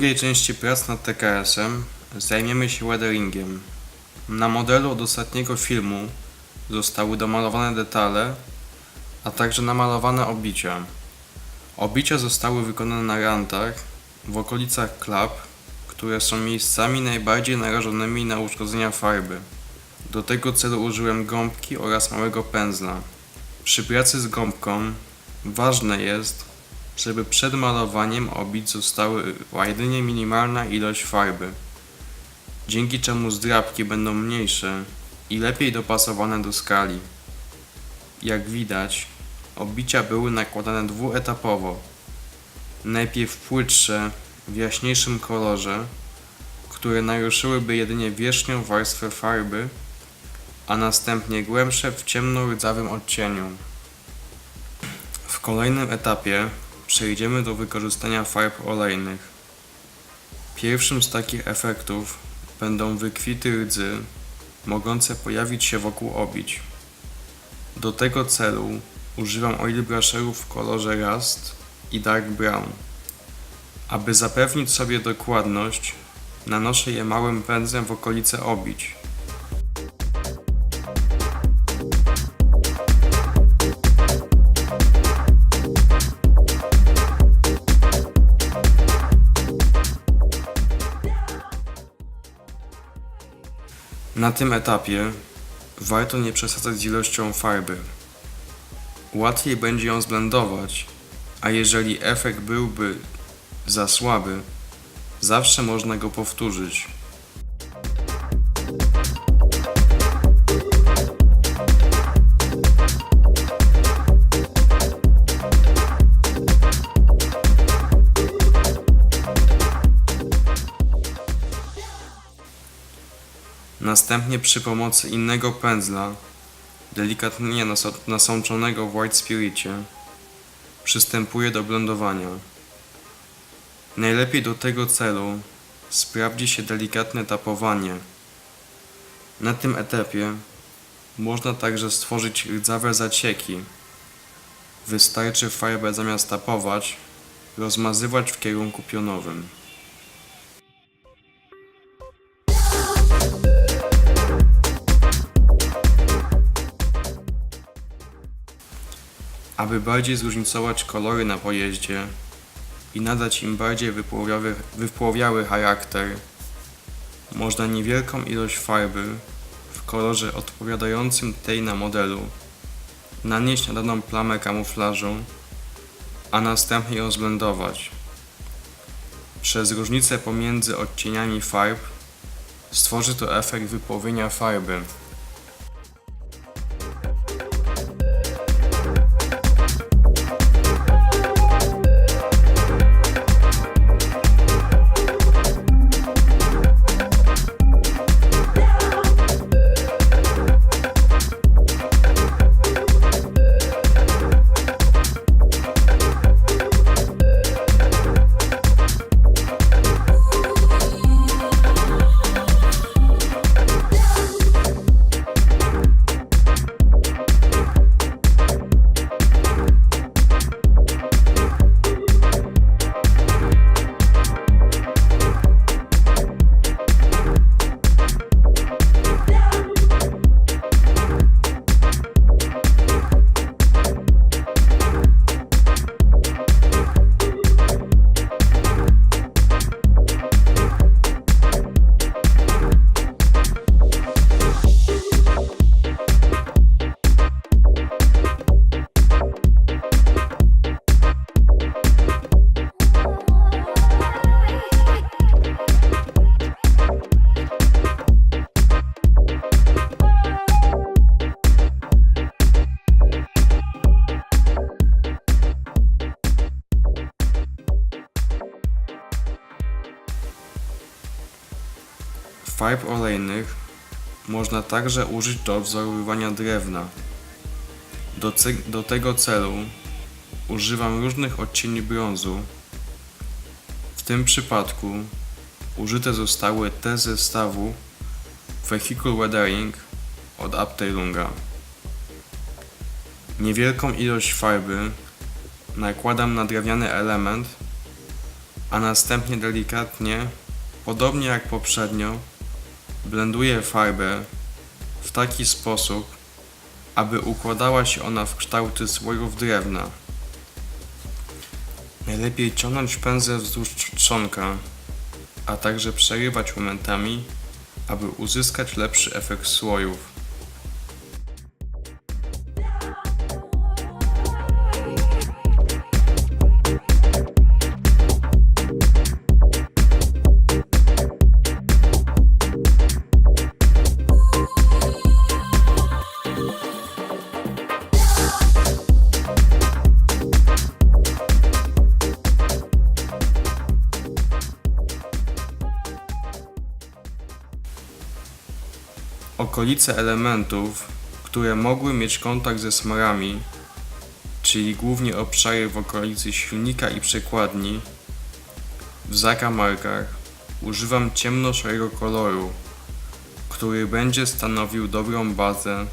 drugiej części prac nad TKS-em zajmiemy się weatheringiem. Na modelu od ostatniego filmu zostały domalowane detale, a także namalowane obicia. Obicia zostały wykonane na rantach w okolicach klap, które są miejscami najbardziej narażonymi na uszkodzenia farby. Do tego celu użyłem gąbki oraz małego pędzla. Przy pracy z gąbką ważne jest, żeby przed malowaniem obić została jedynie minimalna ilość farby, dzięki czemu zdrabki będą mniejsze i lepiej dopasowane do skali. Jak widać, obicia były nakładane dwuetapowo. Najpierw płytsze w jaśniejszym kolorze, które naruszyłyby jedynie wierzchnią warstwę farby, a następnie głębsze w ciemno-rdzawym odcieniu. W kolejnym etapie przejdziemy do wykorzystania farb olejnych. Pierwszym z takich efektów będą wykwity rdzy, mogące pojawić się wokół obić. Do tego celu używam oil brusherów w kolorze Rust i Dark Brown. Aby zapewnić sobie dokładność, nanoszę je małym pędzlem w okolice obić. Na tym etapie warto nie przesadzać z ilością farby. Łatwiej będzie ją zblendować, a jeżeli efekt byłby za słaby, zawsze można go powtórzyć. Następnie przy pomocy innego pędzla, delikatnie nasączonego w White Spiricie, przystępuję do blendowania. Najlepiej do tego celu sprawdzi się delikatne tapowanie. Na tym etapie można także stworzyć rdzawe zacieki. Wystarczy farbę zamiast tapować, rozmazywać w kierunku pionowym. Aby bardziej zróżnicować kolory na pojeździe i nadać im bardziej wypłowiały charakter, można niewielką ilość farby w kolorze odpowiadającym tej na modelu nanieść na daną plamę kamuflażu, a następnie ją zblendować. Przez różnicę pomiędzy odcieniami farb stworzy to efekt wypłowienia farby. Farb olejnych można także użyć do odwzorowywania drewna. Do tego celu używam różnych odcieni brązu. W tym przypadku użyte zostały te z zestawu Vehicle Weathering od Abteilunga. Niewielką ilość farby nakładam na drewniany element, a następnie delikatnie, podobnie jak poprzednio, blenduję farbę w taki sposób, aby układała się ona w kształty słojów drewna. Najlepiej ciągnąć pędzel wzdłuż trzonka, a także przerywać momentami, aby uzyskać lepszy efekt słojów. Okolice elementów, które mogły mieć kontakt ze smarami, czyli głównie obszary w okolicy silnika i przekładni, w zakamarkach używam ciemnoszarego koloru, który będzie stanowił dobrą bazę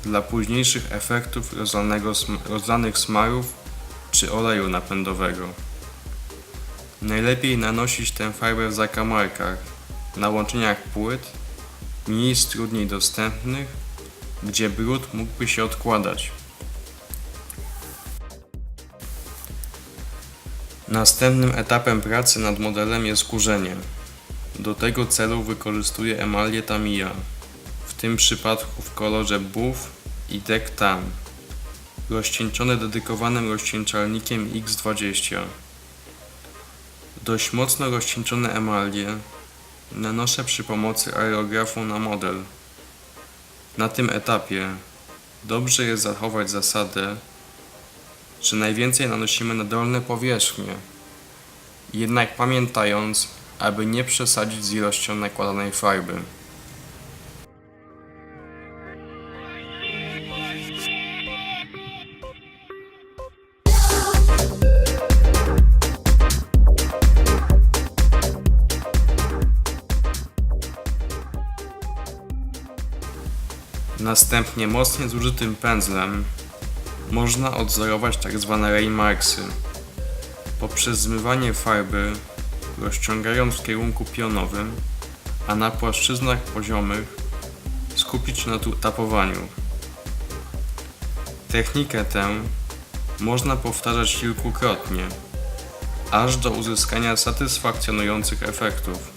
dla późniejszych efektów rozlanych smarów czy oleju napędowego. Najlepiej nanosić tę farbę w zakamarkach, na łączeniach płyt, miejsc trudniej dostępnych, gdzie brud mógłby się odkładać. Następnym etapem pracy nad modelem jest kurzenie. Do tego celu wykorzystuję emalię Tamiya, w tym przypadku w kolorze Buff i Deck Tan, rozcieńczone dedykowanym rozcieńczalnikiem X20. Dość mocno rozcieńczone emalie nanoszę przy pomocy aerografu na model. Na tym etapie dobrze jest zachować zasadę, że najwięcej nanosimy na dolne powierzchnie, jednak pamiętając, aby nie przesadzić z ilością nakładanej farby. Następnie mocniej zużytym pędzlem można odwzorować tzw. raymarksy poprzez zmywanie farby, rozciągając w kierunku pionowym, a na płaszczyznach poziomych skupić się na tapowaniu. Technikę tę można powtarzać kilkukrotnie, aż do uzyskania satysfakcjonujących efektów.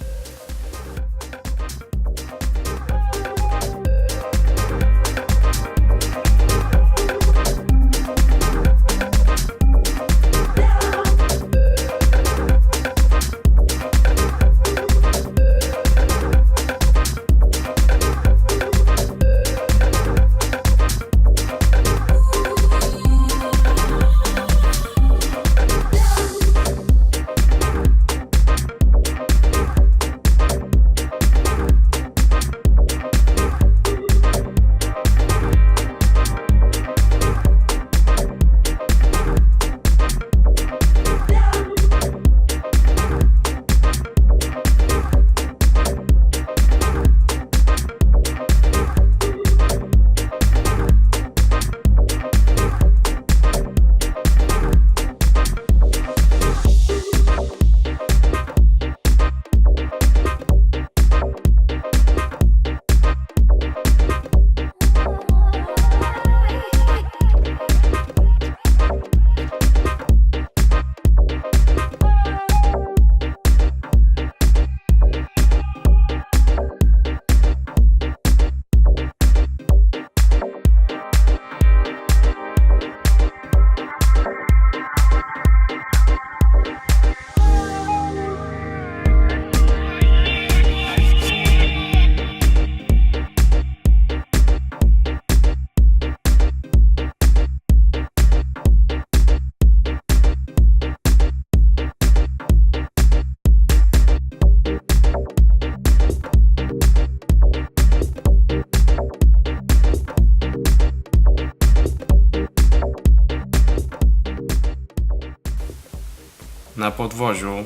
Na podwoziu,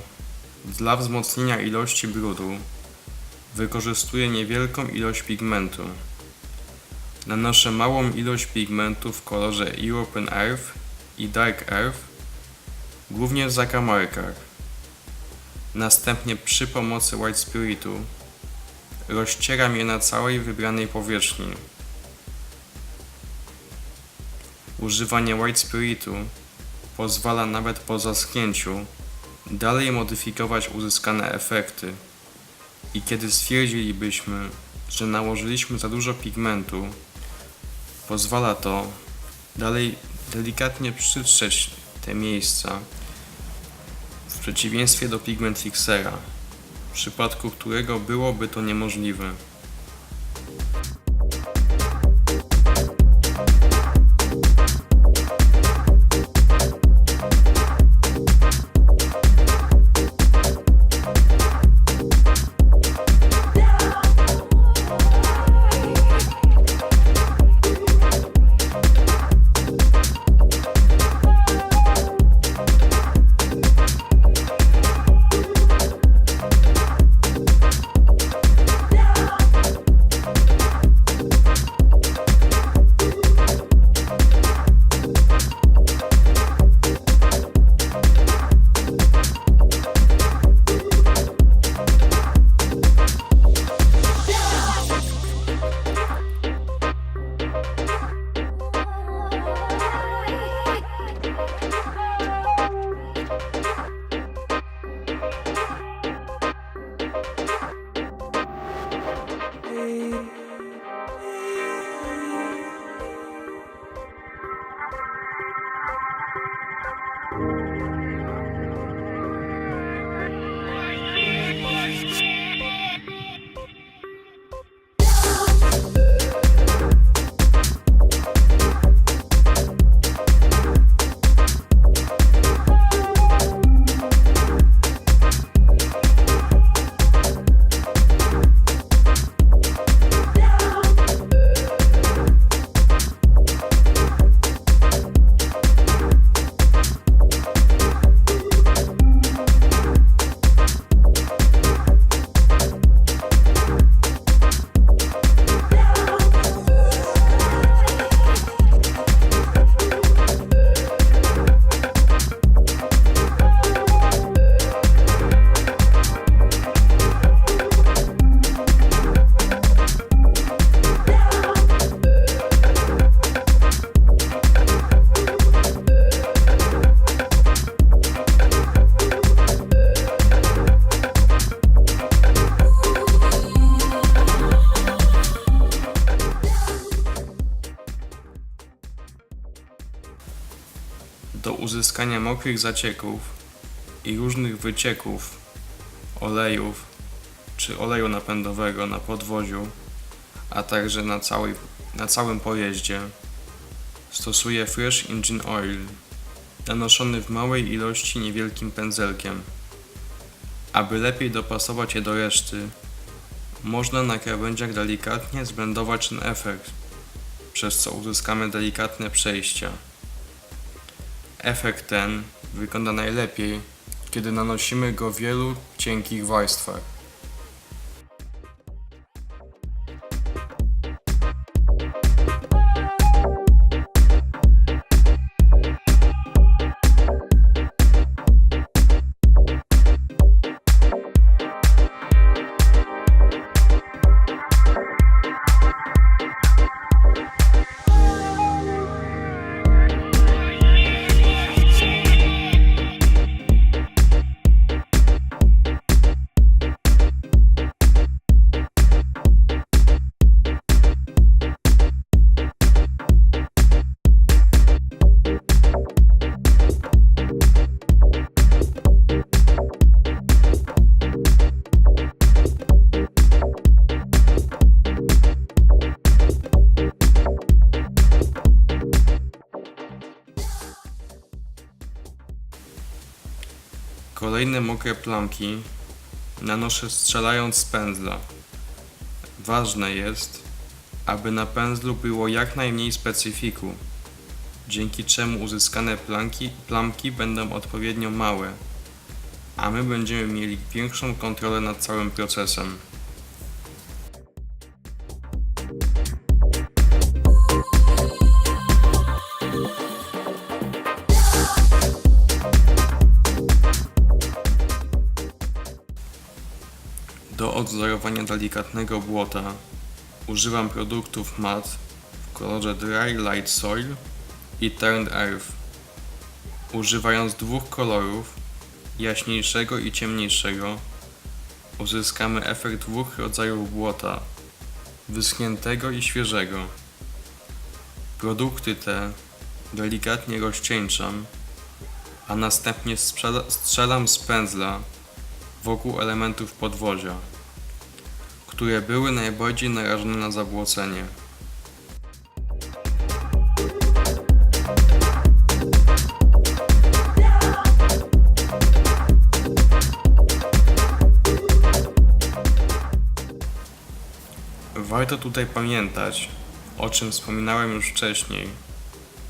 dla wzmocnienia ilości brudu, wykorzystuję niewielką ilość pigmentu. Nanoszę małą ilość pigmentu w kolorze European Earth i Dark Earth, głównie w zakamarkach. Następnie przy pomocy White Spiritu rozcieram je na całej wybranej powierzchni. Używanie White Spiritu pozwala nawet po zaschnięciu dalej modyfikować uzyskane efekty i kiedy stwierdzilibyśmy, że nałożyliśmy za dużo pigmentu, pozwala to dalej delikatnie przytrzeć te miejsca, w przeciwieństwie do pigment fixera, w przypadku którego byłoby to niemożliwe. Do uzyskania mokrych zacieków i różnych wycieków olejów czy oleju napędowego na podwoziu, a także na całym pojeździe, stosuję Fresh Engine Oil, nanoszony w małej ilości niewielkim pędzelkiem. Aby lepiej dopasować je do reszty, można na krawędziach delikatnie zblendować ten efekt, przez co uzyskamy delikatne przejścia. Efekt ten wygląda najlepiej, kiedy nanosimy go w wielu cienkich warstwach. Kolejne mokre plamki nanoszę strzelając z pędzla. Ważne jest, aby na pędzlu było jak najmniej specyfiku, dzięki czemu uzyskane plamki będą odpowiednio małe, a my będziemy mieli większą kontrolę nad całym procesem. odwzorowania delikatnego błota używam produktów mat w kolorze Dry Light Soil i Turned Earth. Używając dwóch kolorów, jaśniejszego i ciemniejszego, uzyskamy efekt dwóch rodzajów błota, wyschniętego i świeżego. Produkty te delikatnie rozcieńczam, a następnie strzelam z pędzla wokół elementów podwozia, które były najbardziej narażone na zabłocenie. Warto tutaj pamiętać, o czym wspominałem już wcześniej,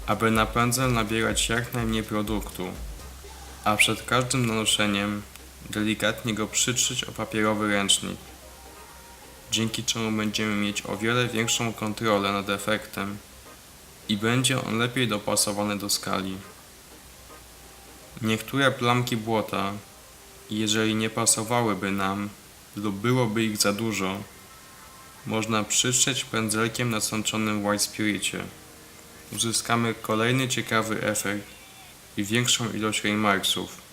aby na pędzel nabierać jak najmniej produktu, a przed każdym nanoszeniem delikatnie go przytrzeć o papierowy ręcznik, dzięki czemu będziemy mieć o wiele większą kontrolę nad efektem i będzie on lepiej dopasowany do skali. Niektóre plamki błota, jeżeli nie pasowałyby nam lub byłoby ich za dużo, można przytrzeć pędzelkiem nasączonym w White Spiricie. Uzyskamy kolejny ciekawy efekt i większą ilość raymarksów.